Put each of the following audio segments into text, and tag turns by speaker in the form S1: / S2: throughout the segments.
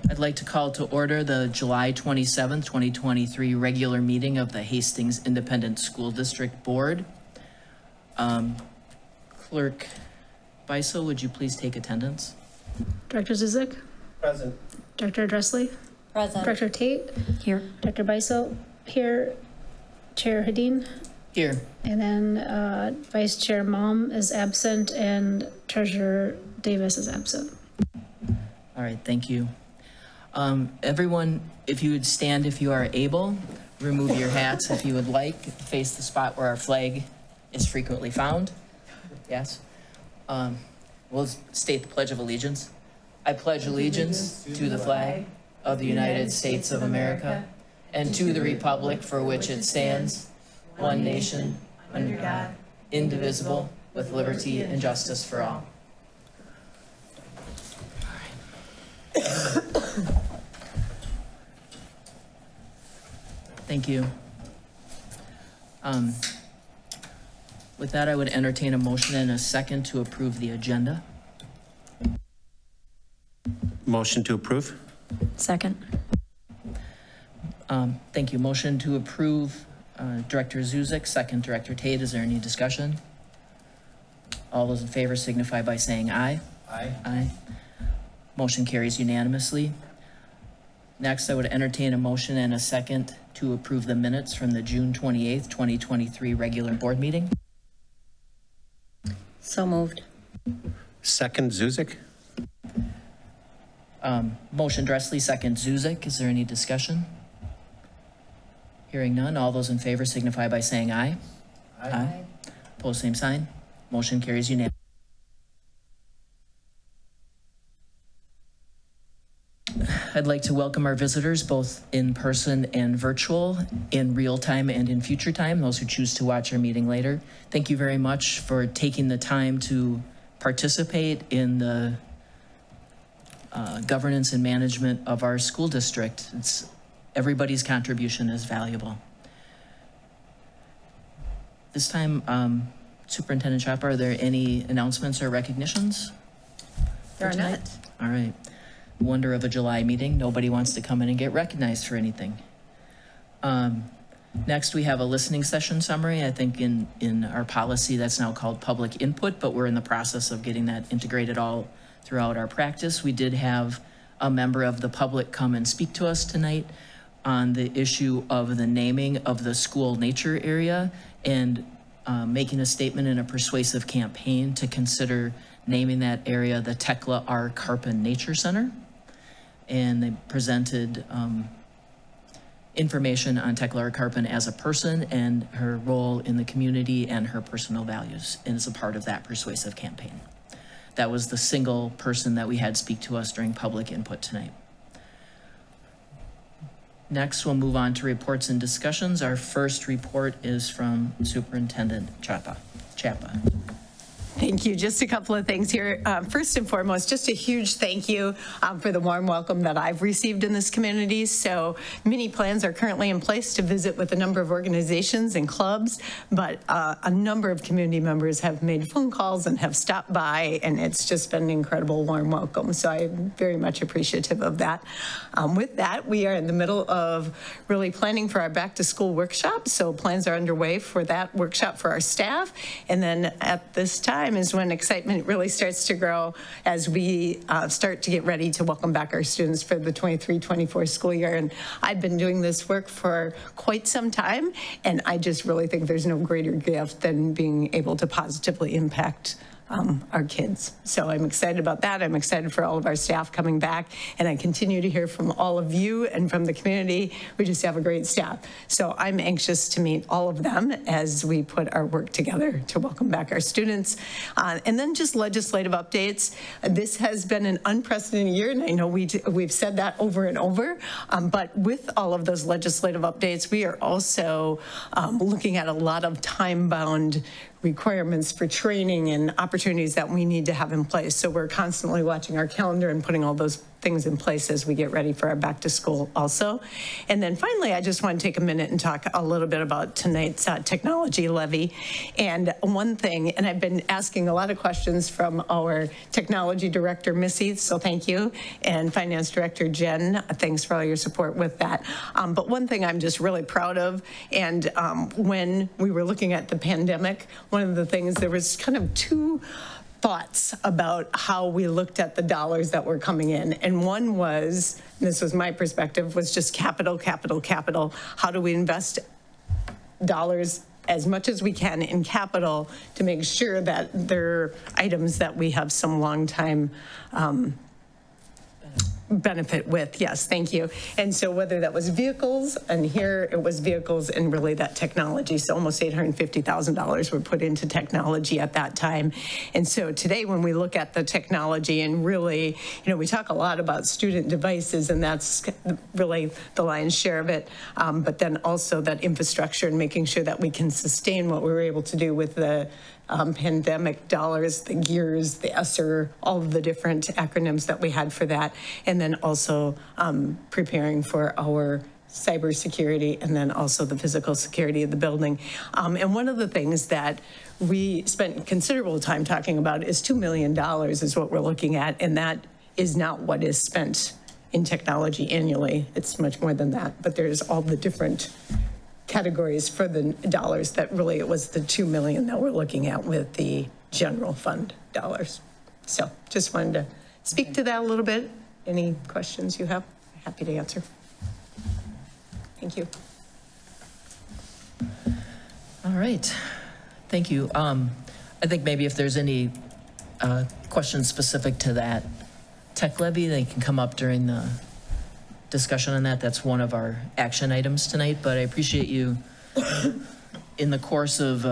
S1: I'd like to call to order the July 27th, 2023 regular meeting of the Hastings Independent School District Board. Clerk Beisel, would you please take attendance?
S2: Director Zuzek?
S3: Present.
S2: Director Dressley?
S4: Present.
S2: Director Tate?
S4: Here.
S2: Director Beisel? Here. Chair Hadeen?
S1: Here.
S2: And then Vice Chair Malm is absent and Treasurer Davis is absent.
S1: All right, thank you. Everyone, if you would stand if you are able, remove your hats if you would like, face the spot where our flag is frequently found. Yes. We'll state the Pledge of Allegiance. I pledge allegiance to the flag of the United States of America and to the republic for which it stands, one nation, under God, indivisible, with liberty and justice for all. Thank you. With that, I would entertain a motion and a second to approve the agenda.
S3: Motion to approve.
S4: Second.
S1: Thank you. Motion to approve, Director Zuzek, second Director Tate. Is there any discussion? All those in favor signify by saying aye.
S3: Aye.
S1: Aye. Motion carries unanimously. Next, I would entertain a motion and a second to approve the minutes from the June 28th, 2023 regular board meeting.
S4: So moved.
S3: Second, Zuzek.
S1: Motion Dressley, second Zuzek. Is there any discussion? Hearing none, all those in favor signify by saying aye.
S3: Aye.
S1: Aye. Opposed, same sign. Motion carries unanimously. I'd like to welcome our visitors, both in person and virtual, in real time and in future time, those who choose to watch our meeting later. Thank you very much for taking the time to participate in the governance and management of our school district. Everybody's contribution is valuable. This time, Superintendent Chapa, are there any announcements or recognitions?
S4: There are not.
S1: All right. Wonder of a July meeting. Nobody wants to come in and get recognized for anything. Next, we have a listening session summary. I think in our policy that's now called public input, but we're in the process of getting that integrated all throughout our practice. We did have a member of the public come and speak to us tonight on the issue of the naming of the school nature area and making a statement in a persuasive campaign to consider naming that area the Tekla R. Karpin Nature Center. And they presented information on Tekla R. Karpin as a person and her role in the community and her personal values, and as a part of that persuasive campaign. That was the single person that we had speak to us during public input tonight. Next, we'll move on to reports and discussions. Our first report is from Superintendent Chapa.
S5: Thank you. Just a couple of things here. First and foremost, just a huge thank you for the warm welcome that I've received in this community. So many plans are currently in place to visit with a number of organizations and clubs, but a number of community members have made phone calls and have stopped by, and it's just been an incredible warm welcome. So I'm very much appreciative of that. With that, we are in the middle of really planning for our back to school workshop. So plans are underway for that workshop for our staff. And then at this time is when excitement really starts to grow as we start to get ready to welcome back our students for the 23-24 school year. And I've been doing this work for quite some time, and I just really think there's no greater gift than being able to positively impact our kids. So I'm excited about that. I'm excited for all of our staff coming back, and I continue to hear from all of you and from the community. We just have a great staff. So I'm anxious to meet all of them as we put our work together to welcome back our students. And then just legislative updates. This has been an unprecedented year, and I know we've said that over and over, but with all of those legislative updates, we are also looking at a lot of time-bound requirements for training and opportunities that we need to have in place. So we're constantly watching our calendar and putting all those things in place as we get ready for our back to school also. And then finally, I just want to take a minute and talk a little bit about tonight's technology levy. And one thing, and I've been asking a lot of questions from our technology director, Missy, so thank you, and finance director, Jen, thanks for all your support with that. But one thing I'm just really proud of, and when we were looking at the pandemic, one of the things, there was kind of two thoughts about how we looked at the dollars that were coming in. And one was, and this was my perspective, was just capital, capital, capital. How do we invest dollars as much as we can in capital to make sure that they're items that we have some long time benefit with. Yes, thank you. And so whether that was vehicles, and here it was vehicles and really that technology, so almost $850,000 were put into technology at that time. And so today when we look at the technology and really, we talk a lot about student devices, and that's really the lion's share of it, but then also that infrastructure and making sure that we can sustain what we were able to do with the pandemic dollars, the GEARS, the ESSER, all of the different acronyms that we had for that, and then also preparing for our cybersecurity and then also the physical security of the building. And one of the things that we spent considerable time talking about is $2 million is what we're looking at, and that is not what is spent in technology annually. It's much more than that, but there's all the different categories for the dollars that really it was the $2 million that we're looking at with the general fund dollars. So just wanted to speak to that a little bit. Any questions you have? Happy to answer. Thank you.
S1: All right, thank you. I think maybe if there's any questions specific to that tech levy, they can come up during the discussion on that. That's one of our action items tonight, but I appreciate you in the course of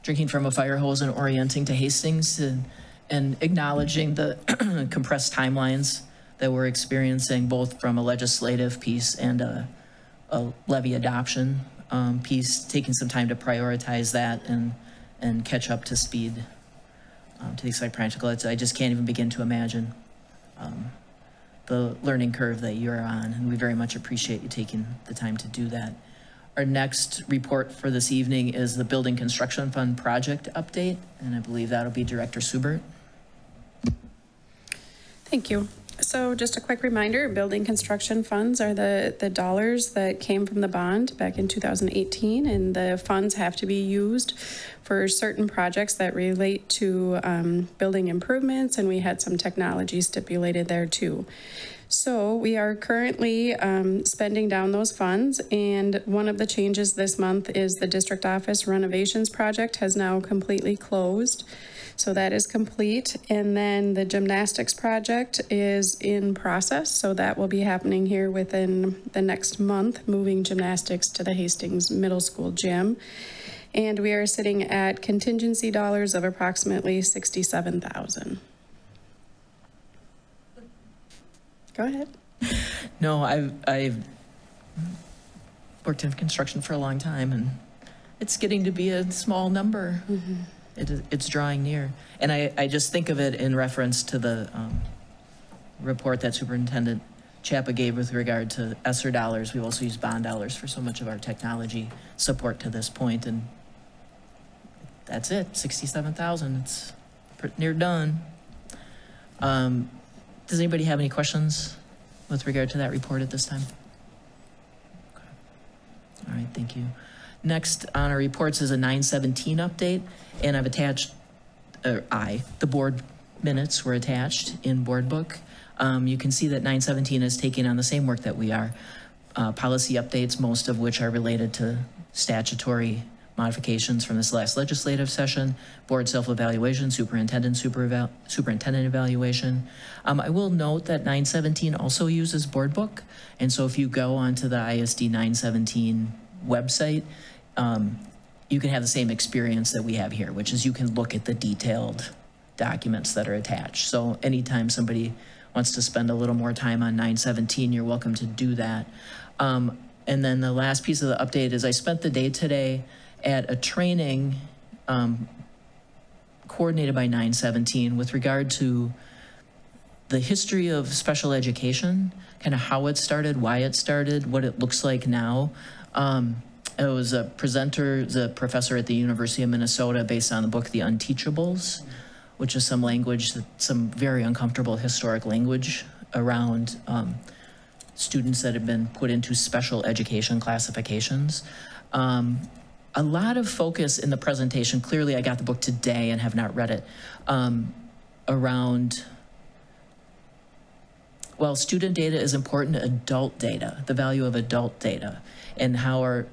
S1: drinking from a fire hose and orienting to Hastings and acknowledging the compressed timelines that we're experiencing, both from a legislative piece and a levy adoption piece, taking some time to prioritize that and catch up to speed to the extent practical. I just can't even begin to imagine the learning curve that you're on, and we very much appreciate you taking the time to do that. Our next report for this evening is the Building Construction Fund project update, and I believe that'll be Director Subert.
S6: Thank you. So just a quick reminder, building construction funds are the dollars that came from the bond back in 2018, and the funds have to be used for certain projects that relate to building improvements, and we had some technology stipulated there too. So we are currently spending down those funds, and one of the changes this month is the district office renovations project has now completely closed. So that is complete. And then the gymnastics project is in process. So that will be happening here within the next month, moving gymnastics to the Hastings Middle School gym. And we are sitting at contingency dollars of approximately $67,000. Go ahead.
S1: No, I've worked in construction for a long time, and it's getting to be a small number. Mm-hmm. It's drawing near. And I just think of it in reference to the report that Superintendent Chapa gave with regard to ESSER dollars. We've also used bond dollars for so much of our technology support to this point, and that's it, $67,000. It's near done. Does anybody have any questions with regard to that report at this time? Okay. All right, thank you. Next on our reports is a 917 update, and I've attached, the board minutes were attached in board book. You can see that 917 is taking on the same work that we are. Policy updates, most of which are related to statutory modifications from this last legislative session, board self-evaluation, superintendent evaluation. I will note that 917 also uses board book, and so if you go onto the ISD 917 website, you can have the same experience that we have here, which is you can look at the detailed documents that are attached. So anytime somebody wants to spend a little more time on 917, you're welcome to do that. And then the last piece of the update is I spent the day today at a training coordinated by 917 with regard to the history of special education, kind of how it started, why it started, what it looks like now. It was a presenter, the professor at the University of Minnesota, based on the book The Unteachables, which is some language, some very uncomfortable historic language around students that have been put into special education classifications. A lot of focus in the presentation, clearly I got the book today and have not read it, around, well, student data is important, adult data, the value of adult data, and how are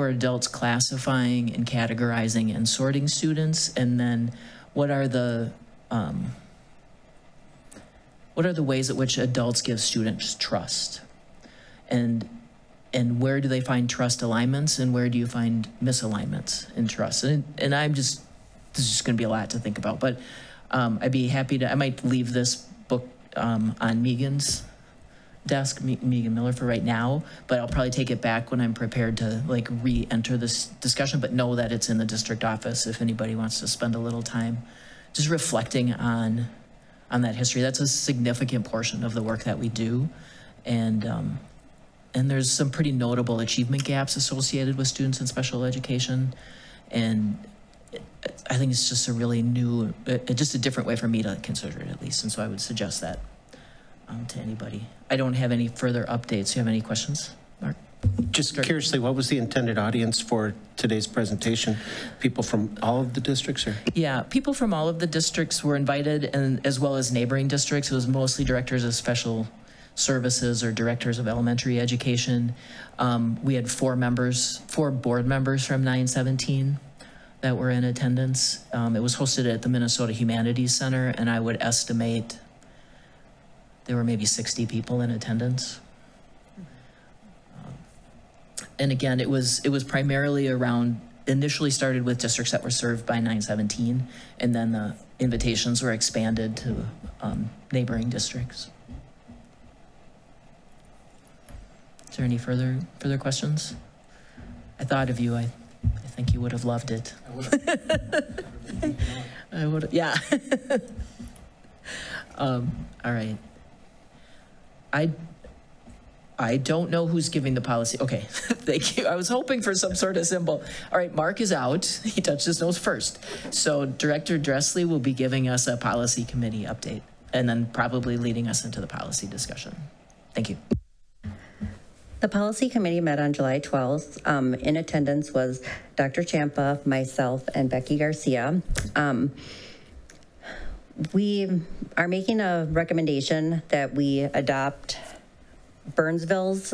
S1: adults classifying and categorizing and sorting students, and then what are the ways at which adults give students trust, and where do they find trust alignments, and where do you find misalignments in trust? And this is just going to be a lot to think about, but I'd be happy to, I might leave this book on Megan's desk, Megan Miller, for right now, but I'll probably take it back when I'm prepared to like re-enter this discussion, but know that it's in the district office if anybody wants to spend a little time just reflecting on that history. That's a significant portion of the work that we do, and there's some pretty notable achievement gaps associated with students in special education, and I think it's just a really new, just a different way for me to consider it, at least, and so I would suggest that to anybody. I don't have any further updates. Do you have any questions, Mark?
S3: Just curiously, what was the intended audience for today's presentation? People from all of the districts, or?
S1: Yeah, people from all of the districts were invited, and as well as neighboring districts. It was mostly directors of special services or directors of elementary education. We had four board members from 917 that were in attendance. It was hosted at the Minnesota Humanities Center, and I would estimate there were maybe 60 people in attendance. And again, it was primarily around, initially started with districts that were served by 917, and then the invitations were expanded to neighboring districts. Is there any further questions? I thought of you. I think you would have loved it. I would have. I would have, yeah. All right. I don't know who's giving the policy. Okay, thank you. I was hoping for some sort of symbol. All right, Mark is out. He touched his nose first. So Director Dressley will be giving us a policy committee update and then probably leading us into the policy discussion. Thank you.
S7: The policy committee met on July 12th. In attendance was Dr. Champa, myself, and Becky Garcia. We are making a recommendation that we adopt Burnsville's,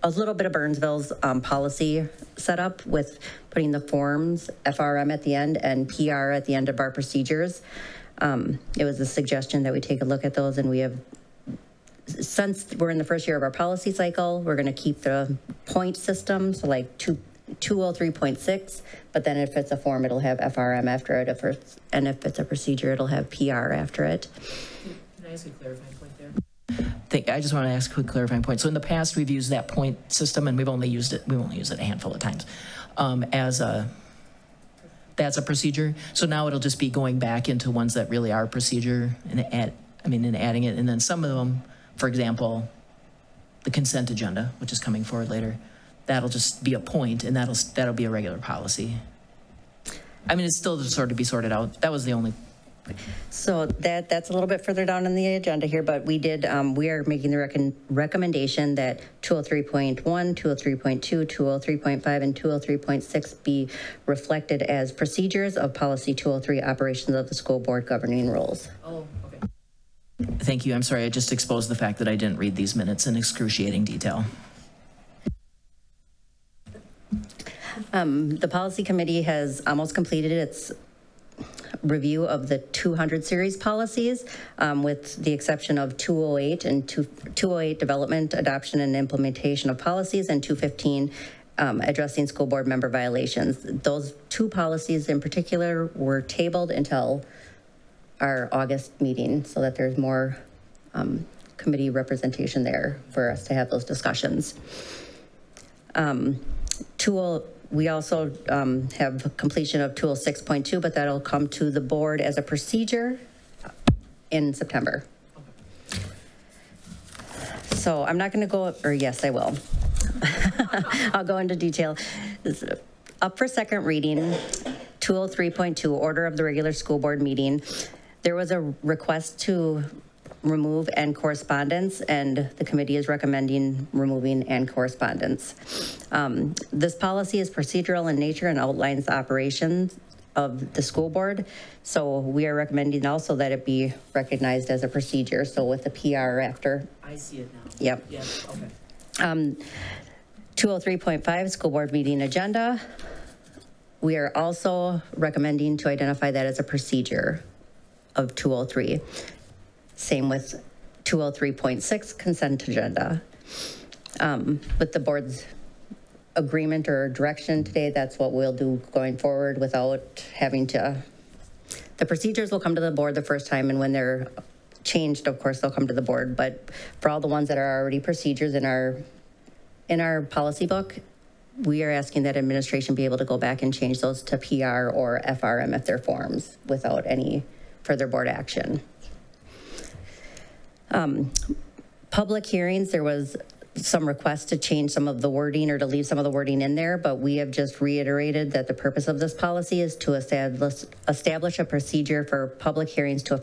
S7: a little bit of Burnsville's policy setup with putting the forms, FRM at the end and PR at the end of our procedures. It was a suggestion that we take a look at those, and we have, since we're in the first year of our policy cycle, we're going to keep the point system, so like 203.6, but then if it's a form, it'll have FRM after it, and if it's a procedure, it'll have PR after it.
S1: Can I ask a clarifying point there? I just want to ask a quick clarifying point. So in the past, we've used that point system, and we've only used it a handful of times that's a procedure. So now it'll just be going back into ones that really are procedure and adding it, and then some of them, for example, the consent agenda, which is coming forward later, that'll just be a point, and that'll be a regular policy. I mean, it's still sort of be sorted out. That was the only.
S7: So that's a little bit further down on the agenda here, but we are making the recommendation that 203.1, 203.2, 203.5, and 203.6 be reflected as procedures of policy 203, operations of the school board governing rules.
S1: Oh, okay. Thank you. I'm sorry. I just exposed the fact that I didn't read these minutes in excruciating detail.
S7: The policy committee has almost completed its review of the 200 series policies, with the exception of 208 and 208 development, adoption, and implementation of policies, and 215 addressing school board member violations. Those two policies in particular were tabled until our August meeting so that there's more committee representation there for us to have those discussions. We also have completion of 206.2, but that'll come to the board as a procedure in September.
S1: Okay.
S7: So I'm not going to go, or yes, I will. I'll go into detail. Up for second reading, 203.2, order of the regular school board meeting. There was a request to remove and correspondence, and the committee is recommending removing and correspondence. This policy is procedural in nature and outlines the operations of the school board. So we are recommending also that it be recognized as a procedure. So with the PR after.
S1: I see it now.
S7: Yep.
S1: Yeah, okay.
S7: 203.5, school board meeting agenda. We are also recommending to identify that as a procedure of 203. Same with 203.6, consent agenda. With the board's agreement or direction today, that's what we'll do going forward without having to, the procedures will come to the board the first time, and when they're changed, of course, they'll come to the board. But for all the ones that are already procedures in our policy book, we are asking that administration be able to go back and change those to PR or FRM if they're forms without any further board action. Public hearings, there was some requests to change some of the wording or to leave some of the wording in there, but we have just reiterated that the purpose of this policy is to establish a procedure for public hearings to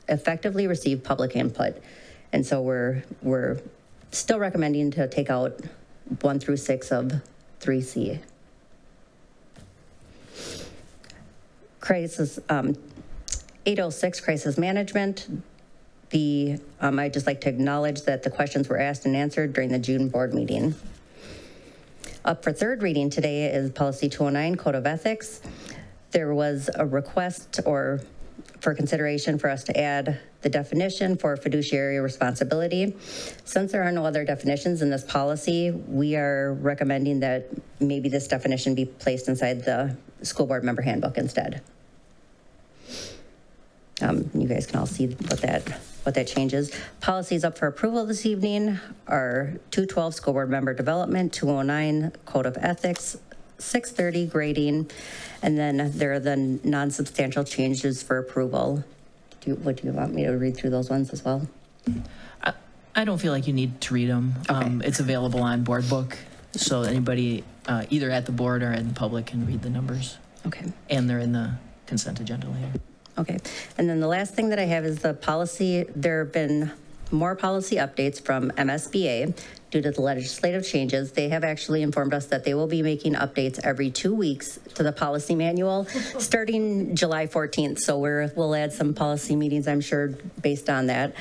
S7: effectively receive public input. And so we're still recommending to take out 1 through 6 of 3C. Crisis, 806, crisis management. I'd just like to acknowledge that the questions were asked and answered during the June board meeting. Up for third reading today is policy 209, code of ethics. There was a request for consideration for us to add the definition for fiduciary responsibility. Since there are no other definitions in this policy, we are recommending that maybe this definition be placed inside the school board member handbook instead. You guys can all see what that changes. Policies up for approval this evening are 212, school board member development, 209, code of ethics, 630, grading, and then there are the non-substantial changes for approval. Would you want me to read through those ones as well?
S1: I don't feel like you need to read them.
S7: Okay.
S1: It's available on board book, so anybody either at the board or in public can read the numbers.
S7: Okay.
S1: And they're in the consent agenda later.
S7: Okay, and then the last thing that I have is the policy. There have been more policy updates from MSBA due to the legislative changes. They have actually informed us that they will be making updates every 2 weeks to the policy manual starting July 14th. So we'll add some policy meetings, I'm sure, based on that.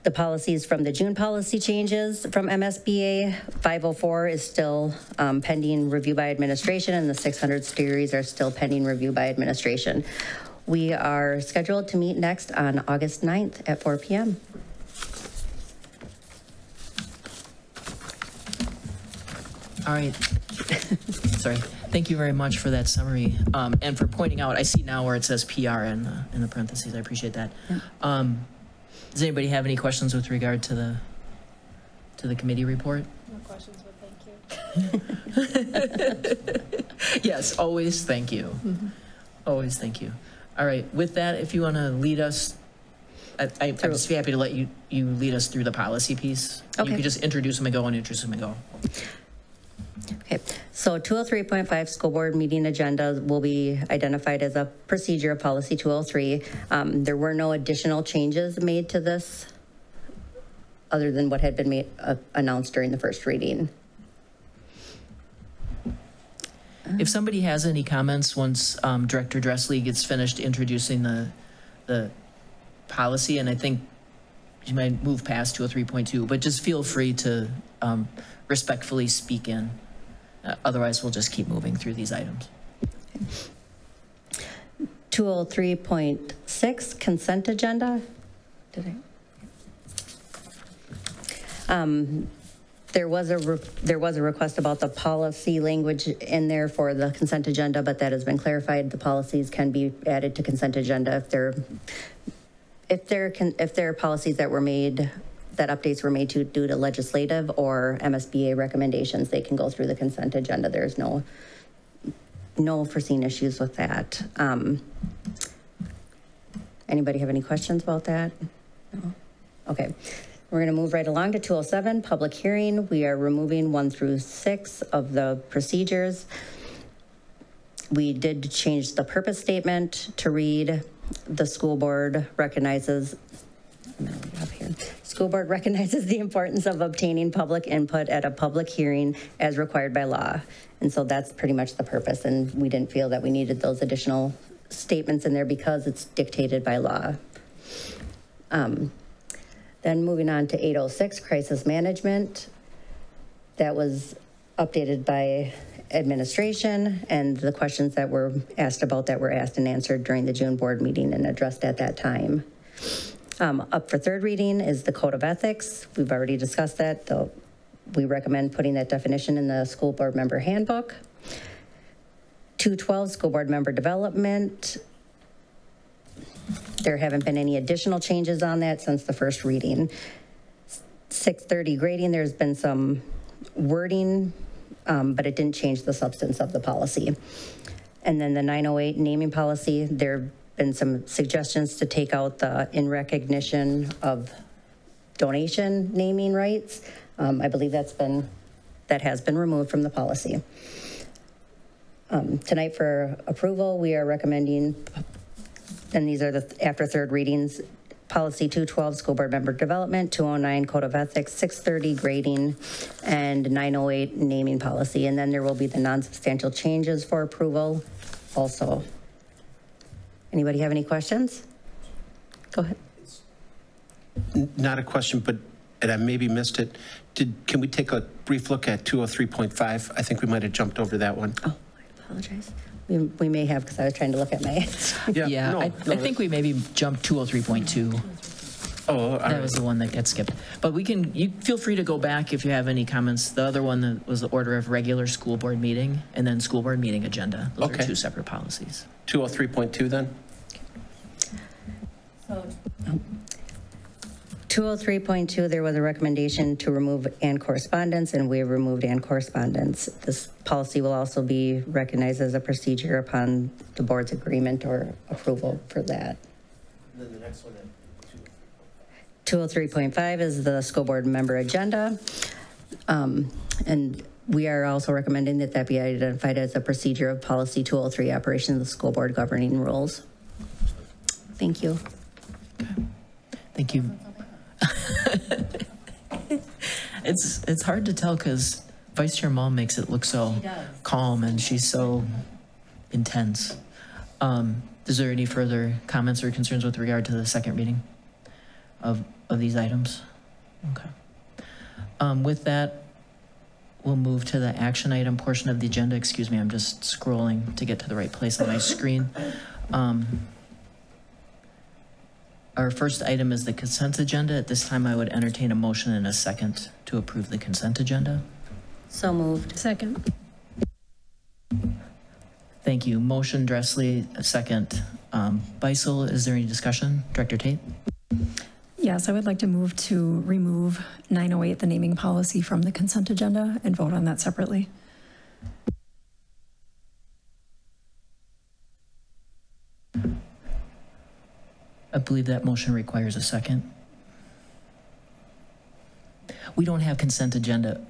S7: The policies from the June policy changes from MSBA, 504 is still pending review by administration, and the 600 series are still pending review by administration. We are scheduled to meet next on August 9th at 4 p.m.
S1: All right. Sorry. Thank you very much for that summary and for pointing out. I see now where it says PR in the parentheses. I appreciate that. Yeah. Does anybody have any questions with regard to the committee report?
S2: No questions, but thank you.
S1: Yes, always thank you. Mm-hmm. Always thank you. All right, with that, if you want to lead us, I'd just be happy to let you lead us through the policy piece. Okay. You could just introduce them and go and introduce them and go.
S7: Okay, so 203.5 school board meeting agenda will be identified as a procedure of policy 203. There were no additional changes made to this other than what had been announced during the first reading.
S1: If somebody has any comments once Director Dressley gets finished introducing the policy, and I think you might move past 203.2, but just feel free to respectfully speak in. Otherwise, we'll just keep moving through these items.
S7: 203.6 consent agenda. There was a request about the policy language in there for the consent agenda, but that has been clarified. The policies can be added to consent agenda if there are policies that were made, that updates were made due to legislative or MSBA recommendations. They can go through the consent agenda. There's no foreseen issues with that. Anybody have any questions about that? No? Okay. We're going to move right along to 207, public hearing. We are removing 1 through 6 of the procedures. We did change the purpose statement to read, the school board recognizes, school board recognizes the importance of obtaining public input at a public hearing as required by law. And so that's pretty much the purpose. And we didn't feel that we needed those additional statements in there because it's dictated by law. Then moving on to 806, crisis management. That was updated by administration, and the questions that were asked about that were asked and answered during the June board meeting and addressed at that time. Up for third reading is the Code of Ethics. We've already discussed that. We recommend putting that definition in the school board member handbook. 212, school board member development. There haven't been any additional changes on that since the first reading. 630, grading, there's been some wording, but it didn't change the substance of the policy. And then the 908, naming policy, there have been some suggestions to take out the in recognition of donation naming rights. I believe that has been removed from the policy. Tonight for approval, we are recommending, and these are the after third readings, policy 212, school board member development, 209, code of ethics, 630, grading, and 908, naming policy. And then there will be the non-substantial changes for approval also. Anybody have any questions? Go ahead.
S3: Not a question, but, and I maybe missed it. Can we take a brief look at 203.5? I think we might have jumped over that one.
S7: Oh, I apologize. We may have, because I was trying to look at my.
S1: Yeah, no, I think we maybe jumped 203.2.
S3: Oh,
S1: that was the one that got skipped. But you feel free to go back if you have any comments. The other one that was the order of regular school board meeting and then school board meeting agenda. Those are two separate policies.
S3: 203.2 then?
S7: 203.2, there was a recommendation to remove and correspondence, and we have removed and correspondence. This policy will also be recognized as a procedure upon the board's agreement or approval for that.
S3: And then the next one,
S7: 203.5 is the school board member agenda. And we are also recommending that that be identified as a procedure of policy 203, operation of the school board governing rules. Thank you.
S1: Okay. Thank you. It's hard to tell because Vice Chair Mull makes it look so calm and she's so intense. Is there any further comments or concerns with regard to the second reading of these items? Okay. With that, we'll move to the action item portion of the agenda. Excuse me, I'm just scrolling to get to the right place on my screen. Our first item is the consent agenda. At this time, I would entertain a motion and a second to approve the consent agenda.
S7: So moved.
S2: Second.
S1: Thank you. Motion, Dressley, a second. Beisel, is there any discussion? Director Tate?
S4: Yes, I would like to move to remove 908, the naming policy, from the consent agenda and vote on that separately.
S1: I believe that motion requires a second. We don't have consent agenda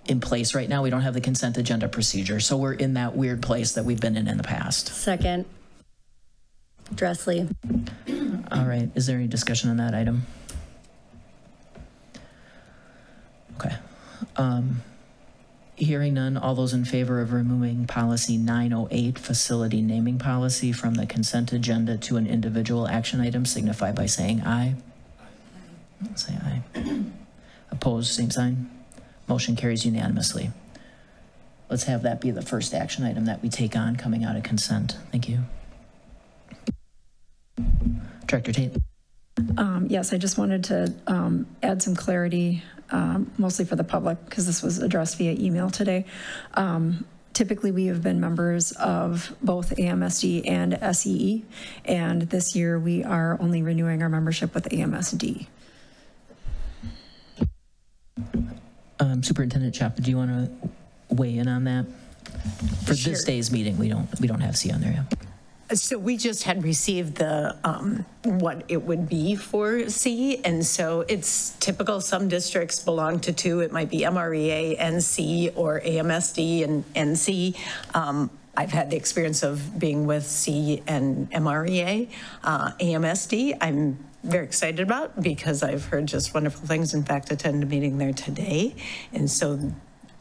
S1: in place right now. We don't have the consent agenda procedure. So we're in that weird place that we've been in the past.
S7: Second. Dressley.
S1: All right. Is there any discussion on that item? Okay. Hearing none, all those in favor of removing policy 908, facility naming policy, from the consent agenda to an individual action item signify by saying aye. Say aye. Opposed, same sign. Motion carries unanimously. Let's have that be the first action item that we take on coming out of consent. Thank you. Director Tate.
S4: Yes, I just wanted to add some clarity, mostly for the public, because this was addressed via email today. Typically, we have been members of both AMSD and SEE, and this year we are only renewing our membership with AMSD.
S1: Superintendent Chapman, do you want to weigh in on that? For
S4: Sure.
S1: this day's meeting, we don't have C on there yet.
S5: So we just had received the, what it would be for C, and so it's typical. Some districts belong to two. It might be MREA, NC, or AMSD and NC. I've had the experience of being with C and MREA. AMSD, I'm very excited about because I've heard just wonderful things. In fact, attended a meeting there today. And so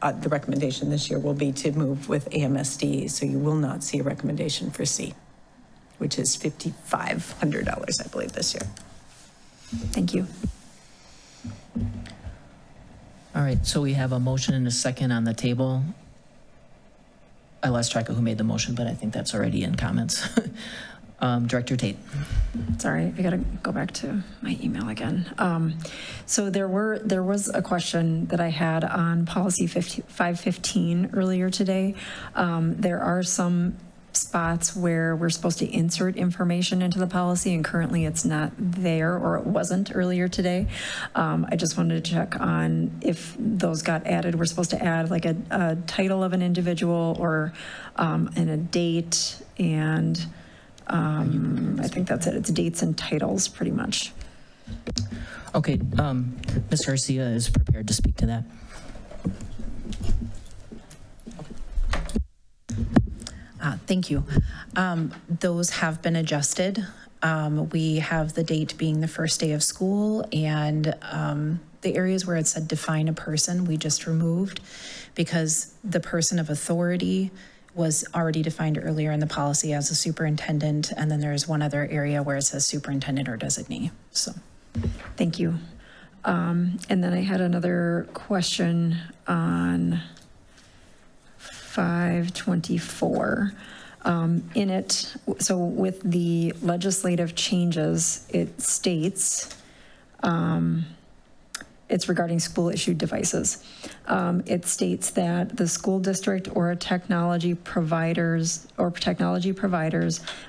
S5: the recommendation this year will be to move with AMSD. So you will not see a recommendation for C, which is $5,500, I believe, this year.
S4: Thank you.
S1: All right, so we have a motion and a second on the table. I lost track of who made the motion, but I think that's already in comments. Director Tate.
S4: Sorry, I gotta go back to my email again. So there was a question that I had on policy 515 earlier today. There are some spots where we're supposed to insert information into the policy, and currently it's not there, or it wasn't earlier today. I just wanted to check on if those got added. We're supposed to add like a title of an individual, or and a date, and I think that's it. It's dates and titles, pretty much.
S1: Okay, Ms. Garcia is prepared to speak to that.
S8: Thank you. Those have been adjusted. We have the date being the first day of school, and the areas where it said define a person, we just removed because the person of authority was already defined earlier in the policy as a superintendent, and then there's one other area where it says superintendent or designee. So,
S4: thank you. And then I had another question on 524. In it, so with the legislative changes, it states, it's regarding school-issued devices. It states that the school district or technology providers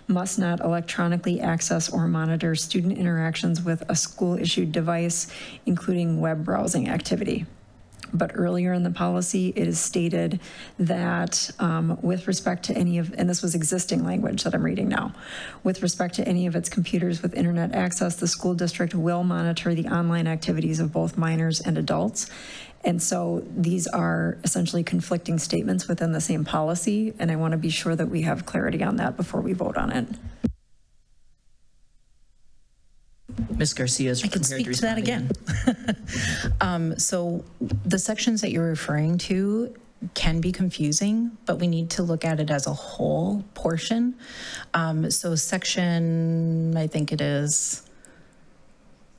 S4: must not electronically access or monitor student interactions with a school-issued device, including web browsing activity. But earlier in the policy, it is stated that with respect to any of, and this was existing language that I'm reading now, with respect to any of its computers with internet access, the school district will monitor the online activities of both minors and adults. And so these are essentially conflicting statements within the same policy, and I want to be sure that we have clarity on that before we vote on it.
S1: Ms. Garcia is prepared to respond.
S8: I can speak to that again. So the sections that you're referring to can be confusing, but we need to look at it as a whole portion. So section, I think it is.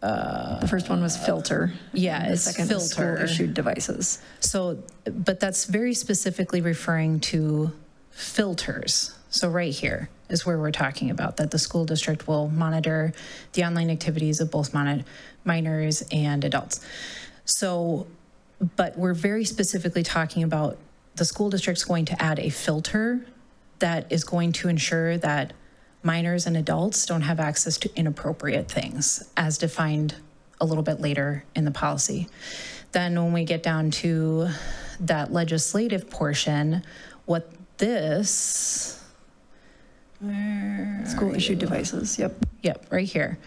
S4: The first one was filter.
S8: Yeah,
S4: the
S8: it's
S4: second
S8: filter.
S4: School-issued devices.
S8: So, but that's very specifically referring to filters. So right here is where we're talking about that the school district will monitor the online activities of both minors and adults. So, but we're very specifically talking about the school district's going to add a filter that is going to ensure that minors and adults don't have access to inappropriate things as defined a little bit later in the policy. Then when we get down to that legislative portion, what this,
S4: School-issued devices, yep.
S8: Yep, right here.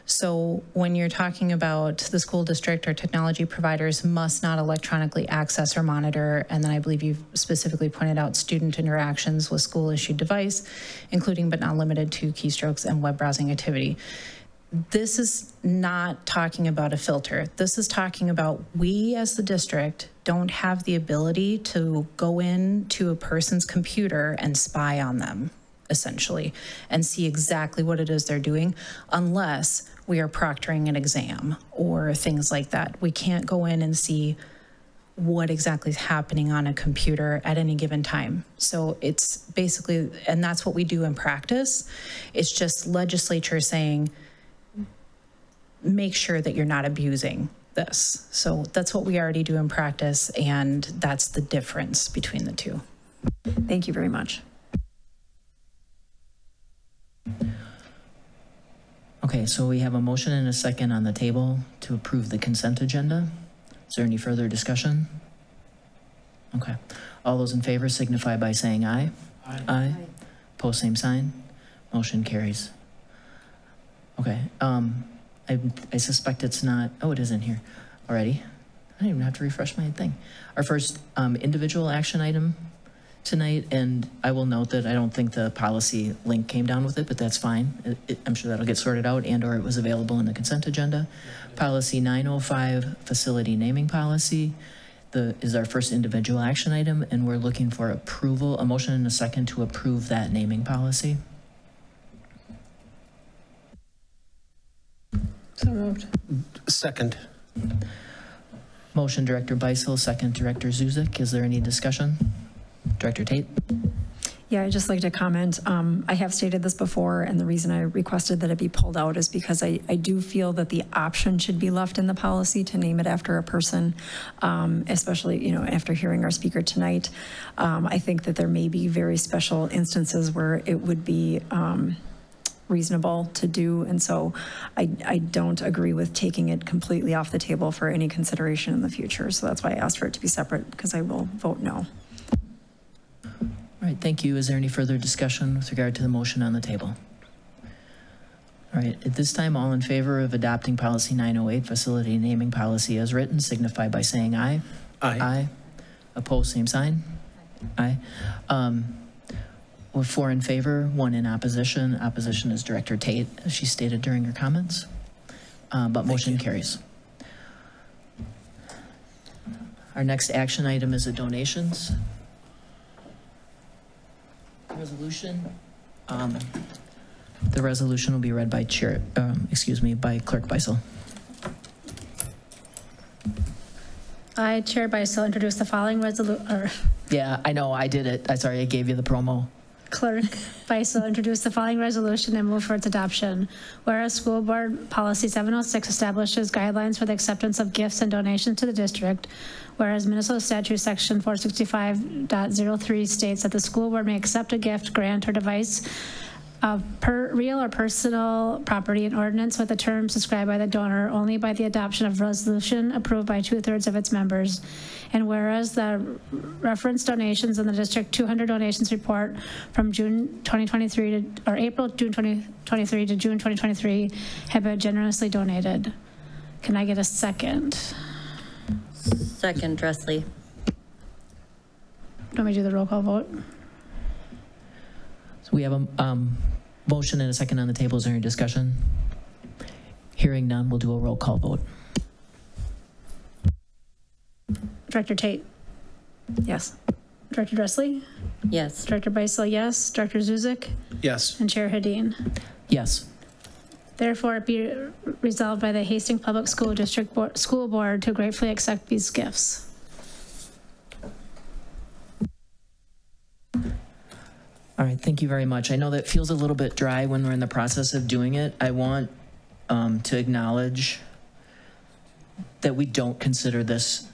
S8: So when you're talking about the school district or technology providers must not electronically access or monitor, and then I believe you specifically pointed out student interactions with school-issued device, including but not limited to keystrokes and web browsing activity. This is not talking about a filter. This is talking about we as the district don't have the ability to go into a person's computer and spy on them, essentially, and see exactly what it is they're doing unless we are proctoring an exam or things like that. We can't go in and see what exactly is happening on a computer at any given time. So it's basically, and that's what we do in practice. It's just legislature saying, make sure that you're not abusing this. So that's what we already do in practice, and that's the difference between the two.
S4: Thank you very much.
S1: Okay, so we have a motion and a second on the table to approve the consent agenda. Is there any further discussion? Okay. All those in favor signify by saying aye. Aye. Aye. Pose same sign. Motion carries. Okay, I suspect it's not, oh, it is in here already. I don't even have to refresh my thing. Our first individual action item tonight, and I will note that I don't think the policy link came down with it, but that's fine. I'm sure that'll get sorted out, and or it was available in the consent agenda. Policy 905, facility naming policy, is our first individual action item, and we're looking for approval, a motion and a second to approve that naming policy.
S2: So moved.
S3: Second.
S1: Motion Director Beisel, second Director Zuzik. Is there any discussion? Director Tate?
S4: Yeah, I'd just like to comment. I have stated this before, and the reason I requested that it be pulled out is because I do feel that the option should be left in the policy to name it after a person, especially, you know, after hearing our speaker tonight. I think that there may be very special instances where it would be reasonable to do, and so I don't agree with taking it completely off the table for any consideration in the future. So that's why I asked for it to be separate, because I will vote no.
S1: All right, thank you. Is there any further discussion with regard to the motion on the table? All right, at this time, all in favor of adopting policy 908, facility naming policy as written, signify by saying aye.
S3: Aye.
S1: Aye. Opposed, same sign. Aye. With 4 in favor, 1 in opposition. Opposition is Director Tate, as she stated during her comments, but motion carries. Our next action item is the donations resolution. The resolution will be read by by Clerk Beisel.
S2: I, Chair Beisel, introduce the following resolution.
S1: Yeah, I know, I did it. I'm sorry, I gave you the promo.
S2: Clerk Beisel introduced the following resolution and move for its adoption. Whereas School Board Policy 706 establishes guidelines for the acceptance of gifts and donations to the district, whereas Minnesota Statute Section 465.03 states that the school board may accept a gift, grant, or device of real or personal property in ordinance with the terms described by the donor only by the adoption of resolution approved by 2/3 of its members. And whereas the referenced donations in the District 200 donations report from June 2023 to, or April, June 2023 to June 2023 have been generously donated. Can I get a second?
S7: Second, Dressley.
S2: Let me do the roll call vote.
S1: So we have a motion and a second on the table. Is there any discussion? Hearing none, we'll do a roll call vote.
S2: Director Tate?
S4: Yes.
S2: Director Dressley?
S7: Yes.
S2: Director Beisel, yes. Director Zuzik?
S3: Yes.
S2: And Chair Hedin?
S1: Yes.
S2: Therefore, it be resolved by the Hastings Public School District School Board to gratefully accept these gifts.
S1: All right, thank you very much. I know that feels a little bit dry when we're in the process of doing it. I want to acknowledge that we don't consider this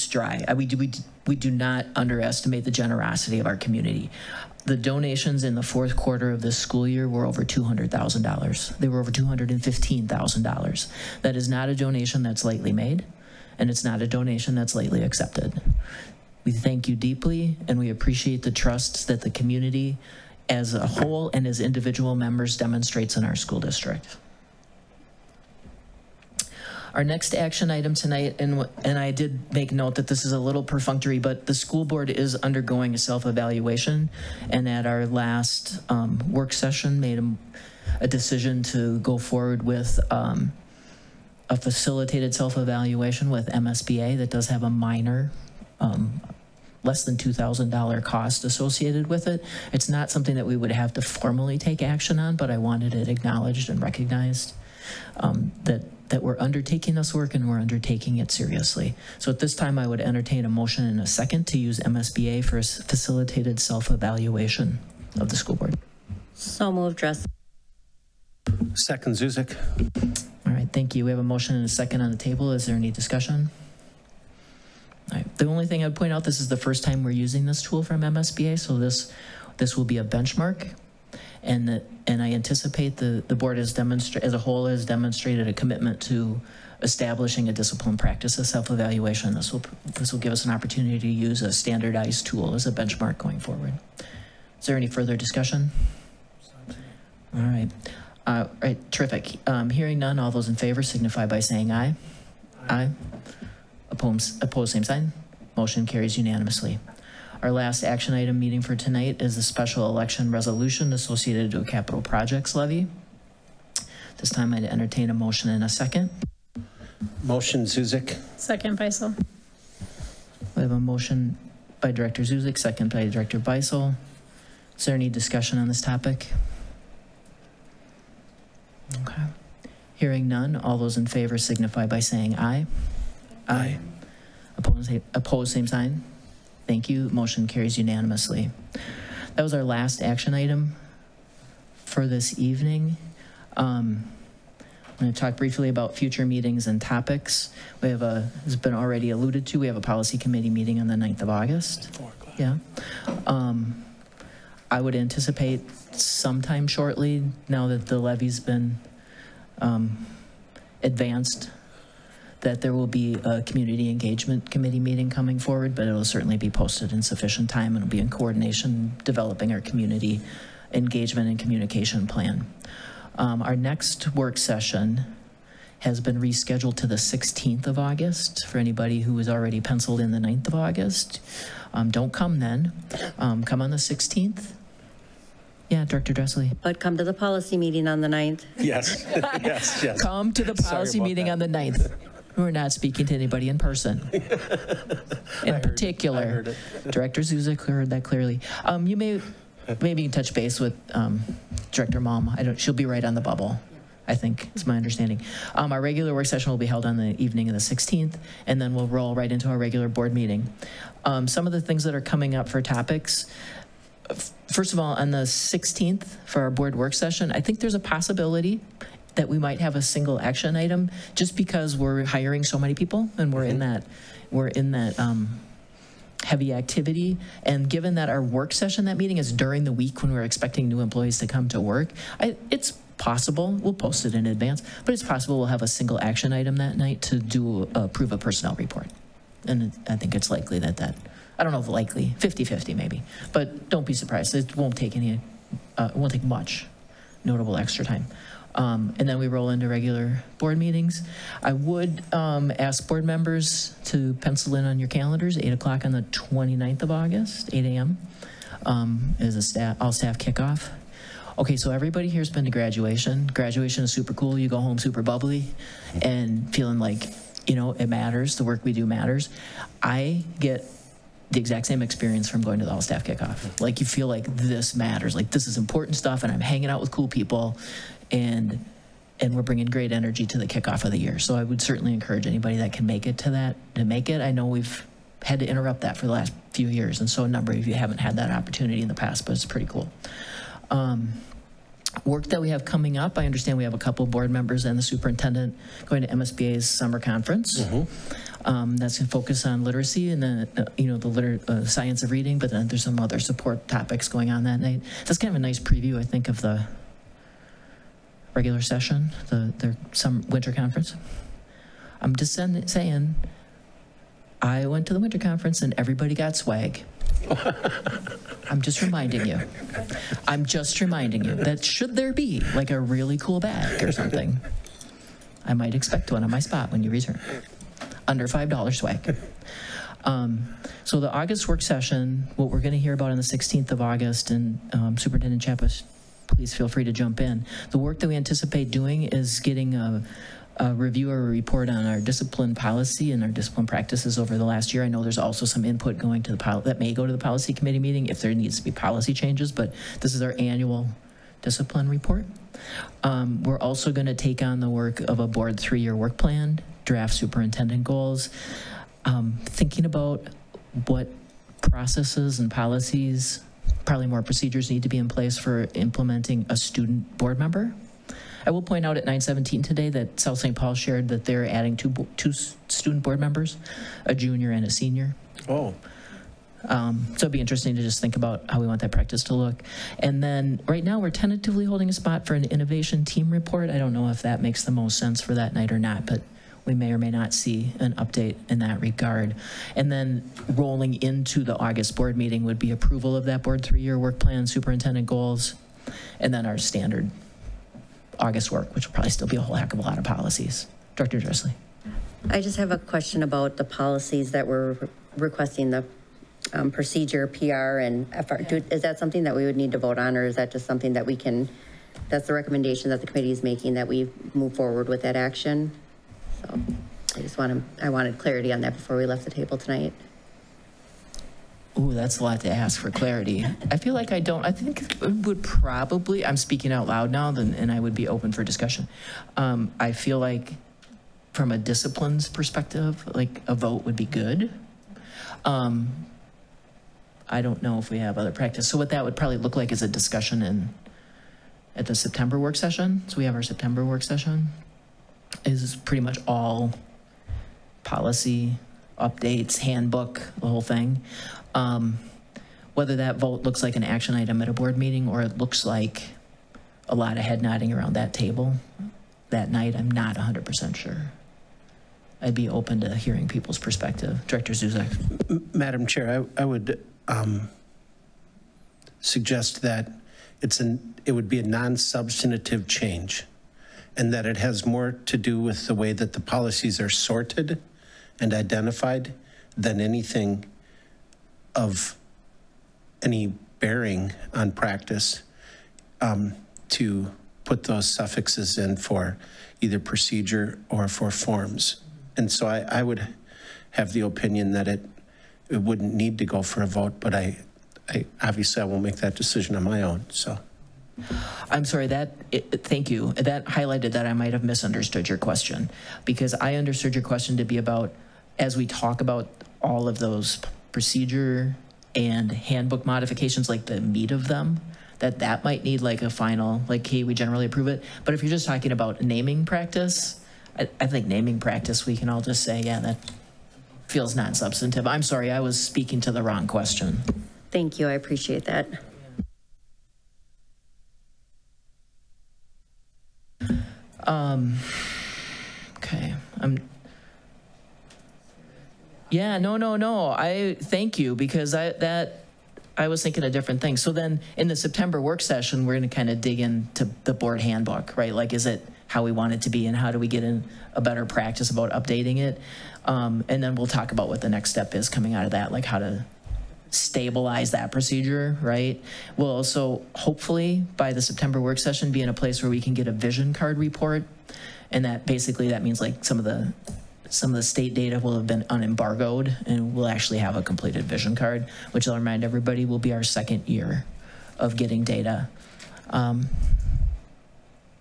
S1: dry. We do not underestimate the generosity of our community. The donations in the fourth quarter of this school year were over $200,000. They were over $215,000. That is not a donation that's lightly made, and it's not a donation that's lightly accepted. We thank you deeply, and we appreciate the trust that the community as a whole and as individual members demonstrates in our school district. Our next action item tonight, and I did make note that this is a little perfunctory, but the school board is undergoing a self-evaluation, and at our last work session made a decision to go forward with a facilitated self-evaluation with MSBA that does have a minor less than $2,000 cost associated with it. It's not something that we would have to formally take action on, but I wanted it acknowledged and recognized that we're undertaking this work and we're undertaking it seriously. So at this time, I would entertain a motion in a second to use MSBA for a facilitated self-evaluation of the school board.
S7: So moved, Dress.
S3: Second, Zuzik.
S1: All right, thank you. We have a motion and a second on the table. Is there any discussion? All right. The only thing I'd point out, this is the first time we're using this tool from MSBA, so this will be a benchmark, and I anticipate the board as a whole has demonstrated a commitment to establishing a discipline practice of self-evaluation. This will give us an opportunity to use a standardized tool as a benchmark going forward. Is there any further discussion? All right. All right, terrific. Hearing none, all those in favor signify by saying aye. Aye. Opposed, same sign. Motion carries unanimously. Our last action item meeting for tonight is the special election resolution associated to a capital projects levy. This time I'd entertain a motion in a second.
S3: Motion Zuzik.
S2: Second, Beisel.
S1: We have a motion by Director Zuzik, second by Director Beisel. Is there any discussion on this topic? Okay. Hearing none, all those in favor signify by saying aye. Aye. Opposed, same sign. Thank you. Motion carries unanimously. That was our last action item for this evening. I'm going to talk briefly about future meetings and topics. We have has been already alluded to, we have a policy committee meeting on the 9th of August. Yeah. I would anticipate sometime shortly, now that the levy's been advanced, that there will be a community engagement committee meeting coming forward, but it'll certainly be posted in sufficient time, and it'll be in coordination developing our community engagement and communication plan. Our next work session has been rescheduled to the 16th of August for anybody who was already penciled in the 9th of August. Don't come then. Come on the 16th. Yeah, Director Dressley.
S7: But come to the policy meeting on the 9th.
S3: Yes, yes.
S1: Come to the policy meeting on the 9th. We're not speaking to anybody in person. In particular, Director Zuzik heard that clearly. You may maybe touch base with Director Malm. She'll be right on the bubble, I think, is my understanding. Our regular work session will be held on the evening of the 16th, and then we'll roll right into our regular board meeting. Some of the things that are coming up for topics, first of all, on the 16th for our board work session, I think there's a possibility that we might have a single action item, just because we're hiring so many people and we're in that heavy activity. And given that our work session, that meeting is during the week when we're expecting new employees to come to work, it's possible, we'll post it in advance, but it's possible we'll have a single action item that night to approve a personnel report. And I think it's likely that I don't know if likely, 50-50 maybe, but don't be surprised. It won't take it won't take much notable extra time. And then we roll into regular board meetings. I would ask board members to pencil in on your calendars, 8 o'clock on the 29th of August, 8 a.m. Is a all-staff kickoff. Okay, so everybody here's been to graduation. Graduation is super cool. You go home super bubbly and feeling like, it matters. The work we do matters. I get the exact same experience from going to the all-staff kickoff. Like, you feel like this matters. Like, this is important stuff, and I'm hanging out with cool people. And we're bringing great energy to the kickoff of the year. So I would certainly encourage anybody that can make it to make it. I know we've had to interrupt that for the last few years, and so a number of you haven't had that opportunity in the past, but it's pretty cool. Work that we have coming up, I understand we have a couple board members and the superintendent going to MSBA's summer conference. That's going to focus on literacy and the science of reading, but then there's some other support topics going on that night. That's kind of a nice preview, I think, of the regular session, their winter conference. I'm just saying, I went to the winter conference and everybody got swag. I'm just reminding you. That should there be like a really cool bag or something, I might expect one on my spot when you return. Under $5 swag. So the August work session, what we're going to hear about on the 16th of August, and Superintendent Chappas, please feel free to jump in. The work that we anticipate doing is getting a review or a report on our discipline policy and our discipline practices over the last year. I know there's also some input going to that may go to the policy committee meeting if there needs to be policy changes, but this is our annual discipline report. We're also going to take on the work of a board 3-year work plan, draft superintendent goals, thinking about what processes and policies, probably more procedures need to be in place for implementing a student board member. I will point out at 9:17 today that South St. Paul shared that they're adding two student board members, a junior and a senior.
S3: Oh.
S1: So it'd be interesting to just think about how we want that practice to look. And then right now we're tentatively holding a spot for an innovation team report. I don't know if that makes the most sense for that night or not, but we may or may not see an update in that regard. And then rolling into the August board meeting would be approval of that board 3-year work plan, superintendent goals, and then our standard August work, which will probably still be a whole heck of a lot of policies. Director Dressley.
S7: I just have a question about the policies that we're requesting, the procedure, PR, and FR. Is that something that we would need to vote on, or is that just something that we can, that's the recommendation that the committee is making, that we move forward with that action? So I wanted clarity on that before we left the table tonight.
S1: Ooh, that's a lot to ask for clarity. I feel like I think it would probably, I'm speaking out loud now, and I would be open for discussion. I feel like from a disciplines perspective, like a vote would be good. I don't know if we have other practice. So what that would probably look like is a discussion at the September work session. So we have our September work session is pretty much all policy updates, handbook, the whole thing. Whether that vote looks like an action item at a board meeting or it looks like a lot of head nodding around that table that night, I'm not 100% sure. I'd be open to hearing people's perspective. Director Zuzak.
S3: Madam Chair, I would suggest that it would be a non-substantive change, and that it has more to do with the way that the policies are sorted and identified than anything of any bearing on practice, to put those suffixes in for either procedure or for forms. And so I would have the opinion that it wouldn't need to go for a vote, but I obviously I won't make that decision on my own, so.
S1: I'm sorry, thank you. That highlighted that I might have misunderstood your question, because I understood your question to be about, as we talk about all of those procedure and handbook modifications, like the meat of them, that might need like a final, like, hey, we generally approve it. But if you're just talking about naming practice, I think naming practice, we can all just say, yeah, that feels non-substantive. I'm sorry, I was speaking to the wrong question.
S7: Thank you, I appreciate that.
S1: Okay, yeah, no, I thank you, because I was thinking a different thing. So then in the September work session, we're gonna kind of dig into the board handbook, right? Like, is it how we want it to be, and how do we get in a better practice about updating it? And then we'll talk about what the next step is coming out of that, like how to stabilize that procedure, right? We'll also, hopefully, by the September work session, be in a place where we can get a vision card report. And that basically, that means like some of the state data will have been unembargoed, and we'll actually have a completed vision card, which I'll remind everybody will be our second year of getting data,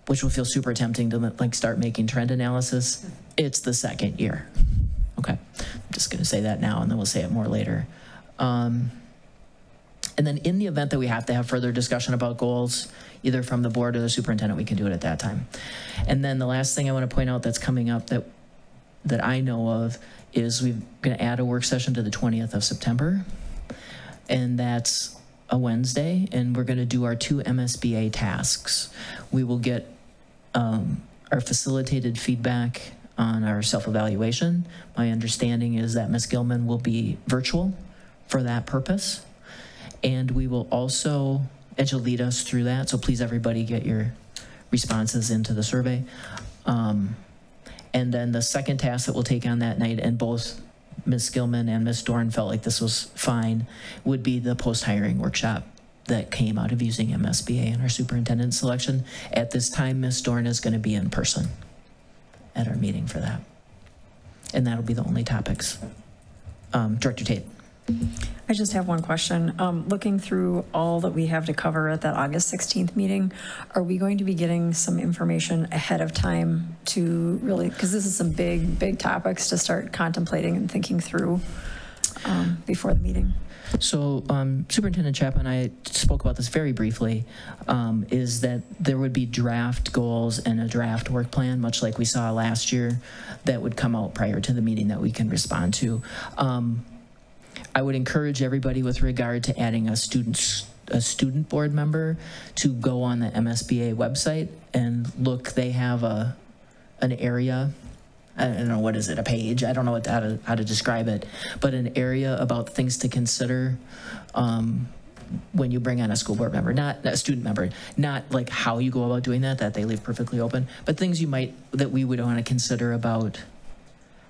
S1: which will feel super tempting to like start making trend analysis. It's the second year. Okay, I'm just gonna say that now, and then we'll say it more later. And then in the event that we have to have further discussion about goals, either from the board or the superintendent, we can do it at that time. And then the last thing I want to point out that's coming up that I know of is we're going to add a work session to the 20th of September. And that's a Wednesday, and we're going to do our 2 MSBA tasks. We will get our facilitated feedback on our self-evaluation. My understanding is that Ms. Gilman will be virtual for that purpose. And we will also, and she'll lead us through that, so please everybody get your responses into the survey. And then the second task that we'll take on that night, and both Ms. Gilman and Ms. Dorn felt like this was fine, would be the post-hiring workshop that came out of using MSBA in our superintendent selection. At this time, Ms. Dorn is going to be in person at our meeting for that. And that'll be the only topics. Director Tate.
S4: I just have one question. Looking through all that we have to cover at that August 16th meeting, are we going to be getting some information ahead of time to really, because this is some big topics to start contemplating and thinking through before the meeting?
S1: So Superintendent Chapman and I spoke about this very briefly, is that there would be draft goals and a draft work plan, much like we saw last year, that would come out prior to the meeting that we can respond to. I would encourage everybody with regard to adding a student board member to go on the MSBA website and look. They have an area I don't know, what is it, a page? I don't know how to describe it, but an area about things to consider when you bring on a school board member, not a student member, not like how you go about doing that they leave perfectly open, but things that we would want to consider about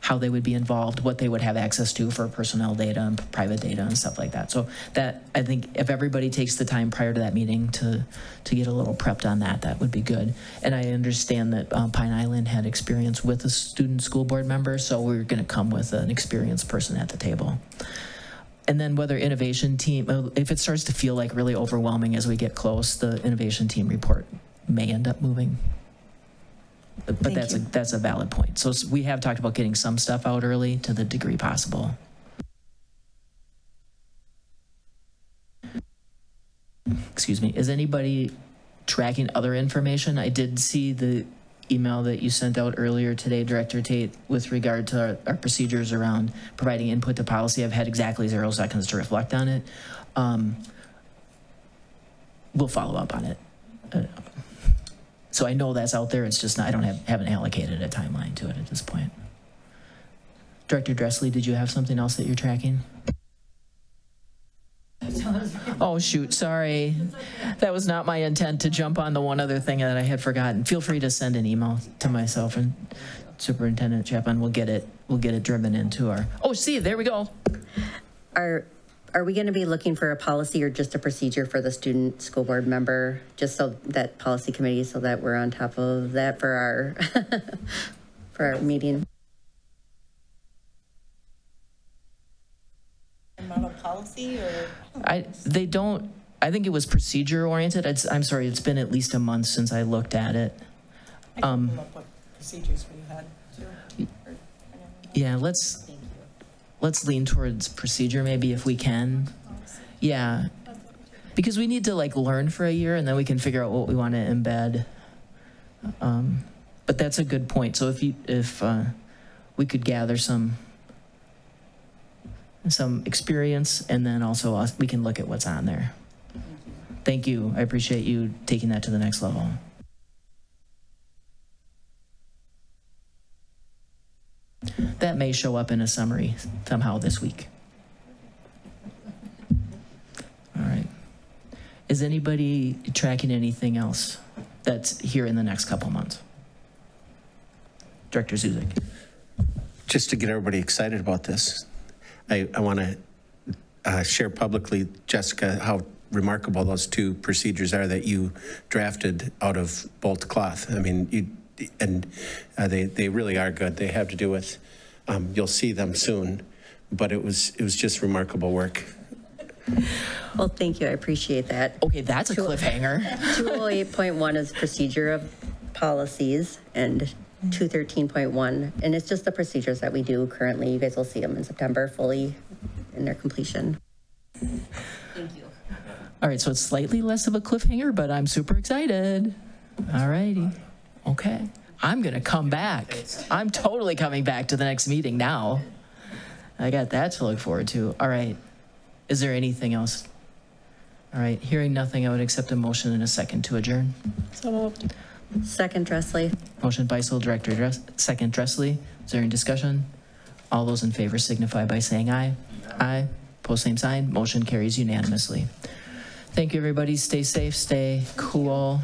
S1: how they would be involved, what they would have access to for personnel data and private data and stuff like that. So that, I think if everybody takes the time prior to that meeting to get a little prepped on that, that would be good. And I understand that Pine Island had experience with a student school board member, so we're gonna come with an experienced person at the table. And then whether innovation team, if it starts to feel like really overwhelming as we get close, the innovation team report may end up moving. But that's a valid point. So we have talked about getting some stuff out early to the degree possible. Excuse me. Is anybody tracking other information? I did see the email that you sent out earlier today, Director Tate, with regard to our procedures around providing input to policy. I've had exactly 0 seconds to reflect on it. We'll follow up on it. So I know that's out there. It's just not, haven't allocated a timeline to it at this point. Director Dressley, did you have something else that you're tracking? Oh shoot, sorry. That was not my intent to jump on the one other thing that I had forgotten. Feel free to send an email to myself and Superintendent Chapman. We'll get it driven into our, oh, see, there we go.
S7: Are we going to be looking for a policy or just a procedure for the student school board member, just so that policy committee, so that we're on top of that for our for our meeting?
S5: Model policy or?
S1: I think it was procedure oriented. I'm sorry, it's been at least a month since I looked at it.
S5: I can pull up what procedures we had too.
S1: Yeah, let's lean towards procedure maybe if we can. Yeah, because we need to like learn for a year and then we can figure out what we want to embed. But that's a good point. So if we could gather some experience and then also we can look at what's on there. Thank you. I appreciate you taking that to the next level. That may show up in a summary somehow this week. All right. Is anybody tracking anything else that's here in the next couple months? Director Zuzik.
S3: Just to get everybody excited about this, I want to share publicly, Jessica, how remarkable those 2 procedures are that you drafted out of bolt cloth. I mean, they really are good. They have to do with, you'll see them soon, but it was just remarkable work.
S7: Well, thank you. I appreciate that.
S1: Okay, that's a cliffhanger.
S7: 208.1 is procedure of policies, and 213.1, and it's just the procedures that we do currently. You guys will see them in September fully in their completion. Thank you.
S1: All right, so it's slightly less of a cliffhanger, but I'm super excited. All righty. Okay. I'm going to come back. I'm totally coming back to the next meeting now. I got that to look forward to. All right. Is there anything else? All right. Hearing nothing, I would accept a motion and a second to adjourn.
S2: So moved.
S7: Second, Dressley.
S1: Motion by Beisel, Director second Dressley. Is there any discussion? All those in favor signify by saying aye. Aye. Pose same sign. Motion carries unanimously. Thank you, everybody. Stay safe. Stay cool.